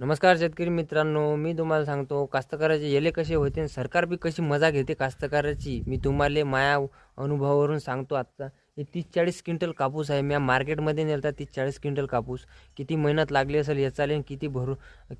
नमस्कार शेतकरी मित्रांनो, मी तुम्हाला सांगतो कास्तकाराचे येले कसे होते आणि सरकार बी कशी मजा घेते कास्तकाराची. मी तुम्हाला माया अनुभवावरून सांगतो. आता हे 30-40 क्विंटल कापूस आहे. मी मार्केटमध्ये नेलता 30-40 क्विंटल कापूस. किती मेहनत लागली असेल याचाले आणि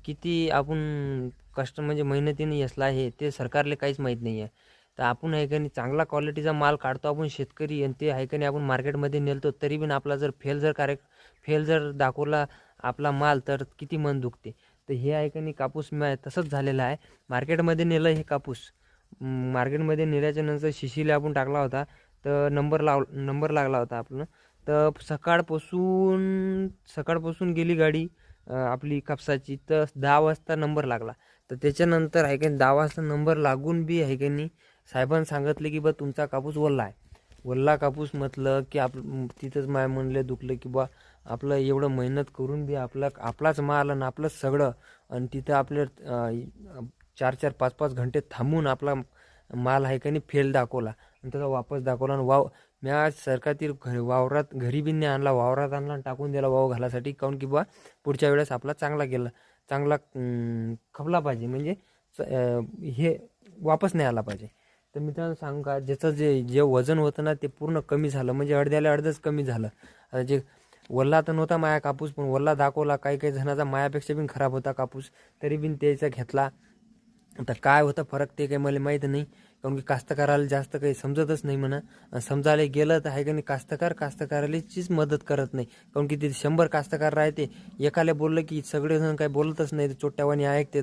किती आपण कष्ट म्हणजे मेहनतीने यसला आहे ते सरकारला काहीच माहीत नाही आहे. तर आपण आहे का नाही चांगला क्वालिटीचा माल काढतो आपण शेतकरी, आणि ते आहे का नाही आपण मार्केटमध्ये नेलतो तरी पण आपला जर फेल जर दाखवला आपला माल, तर किती मन दुखते. तर हे आहे का नाही कापूस तसंच झालेलं आहे. मार्केटमध्ये नेलं हे कापूस. मार्केटमध्ये नेल्याच्या नंतर शिशीला आपण टाकला होता, तर नंबर लागला होता आपलं. तर सकाळपासून गेली गाडी आपली कापसाची, तर 10 वाजता नंबर लागला. तर त्याच्यानंतर आहे का 10 वाजता नंबर लागून बी आहे का नाही साहेबांनी सांगितले की बा तुमचा कापूस वल्ला आहे. वल्ला कापूस म्हटलं की तिथंच माय म्हणले दुखलं की बा आपलं एवढं मेहनत करून बी आपलाच माल आणि आपलंच सगळं, आणि तिथं आपले 4-4 5-5 घंटे थांबून आपला माल आहे का नाही फेल दाखवला आणि त्याचा वापस दाखवला. आणि म्या सरकातील घरी बी नाही आणला, वावरात आणला आणि टाकून दिला वाव घालासाठी. काऊन की बा पुढच्या वेळेस आपला चांगला खपला पाहिजे, म्हणजे हे वापस नाही आला पाहिजे. तर मित्रांनो सांगू का, ज्याचं जे वजन होतं ना ते पूर्ण कमी झालं, म्हणजे अर्ध्याला अर्धच कमी झालं. आता जे वल्ला तर नव्हता माया कापूस, पण वल्ला दाखवला. काही काही जणांचा मायापेक्षा पण खराब होता कापूस, तरी पण त्याचा घेतला. आता काय होता फरक ते काही मला माहीत नाही, काऊन की कास्तकाराला जास्त काही समजतच नाही म्हणा. समजायला गेलं तर आहे का नाही कास्तकारालाचीच मदत करत नाही. काऊन की तिथे 100 कास्तकार राहते, एकाला बोललं की सगळेजण काही बोलतच नाही, चोट्यावानी ऐकते.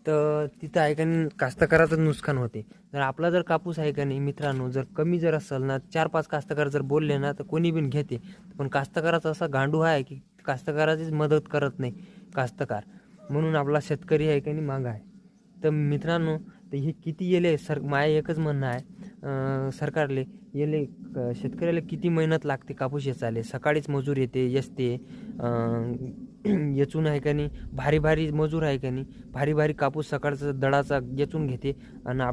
तर तिथं आहे का नाही कास्तकाराचं नुकसान होते. जर आपला जर कापूस आहे का नाही मित्रांनो, जर कमी जर असेल ना, 4-5 कास्तकार जर बोलले ना तर कोणी पण घेते. पण कास्तकाराचा असा गांडू आहे की कास्तकाराचीच मदत करत नाही कास्तकार. म्हणून आपला शेतकरी आहे का नाही मागं आहे. तर मित्रांनो, तर हे किती येले माय एकच म्हणणं आहे सरकारले, शेतकऱ्याला किती मेहनत लागते कापूस येचाले. सकाळीच मजूर येते येसते, येचून आहे का नाही भारी भारी मजूर आहे का नाही, भारी भारी कापूस सकाळचा दडाचा येचून घेते आणि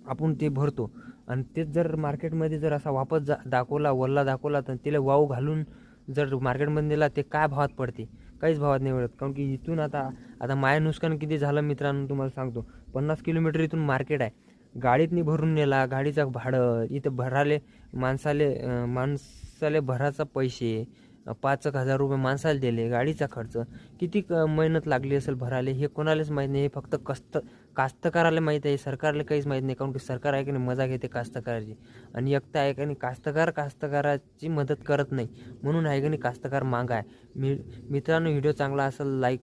आपण ते भरतो. आणि तेच जर मार्केटमध्ये जर असा वापस दाखवला वल्ला दाखवला, तर तिला वाव घालून जर मार्केटमध्ये दिला, ते काय भावात पडते? काहीच भावात नाही मिळत. काऊन की इथून आता माया नुकसान किती झालं मित्रांनो तुम्हाला सांगतो. 50 किलोमीटर इथून मार्केट आहे. गाडीतनी भरून नेला, गाडीचं भाडं इथं भराले, माणसाले भराचा पैसे 5,000 रुपये माणसाला दिले, गाडीचा खर्च किती मेहनत लागली असेल भराले, हे कोणालाच माहीत नाही. हे फक्त कास्तकाराला माहीत आहे, सरकारला काहीच माहीत नाही. काऊन की सरकार आहे की नाही मजा घेते कास्तकाराची, आणि एकटा आहे का नाही कास्तकाराची मदत करत नाही. म्हणून आहे की नाही कास्तकार मागं आहे. मित्रांनो, व्हिडिओ चांगला असेल लाईक